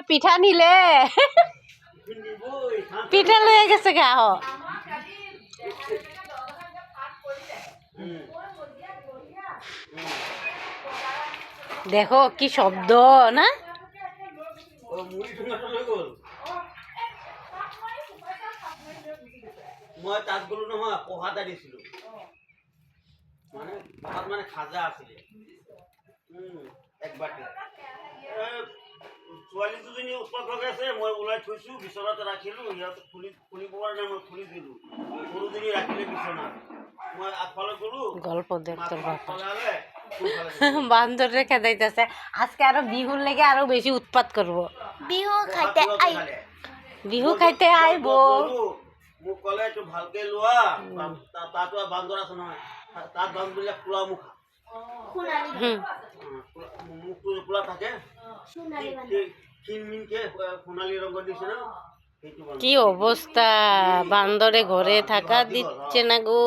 পিঠা নিলে পিঠা লয়ে গেছে গা দেখো কি শব্দ না মই তাত গলো নহয় পঢ়া এটা দিছিলো মানে ভাত মানে খাজা আছিলে একবাৰতে ছোৱালী দুজনী উৎপাত লগাইছে মই ওলাই থৈছো বিচনাতে ৰাখিলো সিহঁত খুলিব কাৰণে মই খুলি দিলো সৰুজনী ৰাখিলে বিচনাত মই আগফালে গলো গল্প দেখ তোর বাবা বান্দরে খেদাইতেছে আজকে আরো বিহুর লেগে আরো বেশি উৎপাত করব বিহু খাইতে আইব মোক কলে একটু ভালকে লোৱা তাতো বান্দৰ আছে নহয় তাত বান্দৰবিলাক খোলা মুখা মুখটো খোলা থাকে ক্ষীণমিনকে সোণালী ৰঙৰ দিছে না কি অবস্থা বান্দরে ঘরে থাকা দিচ্ছে না গো।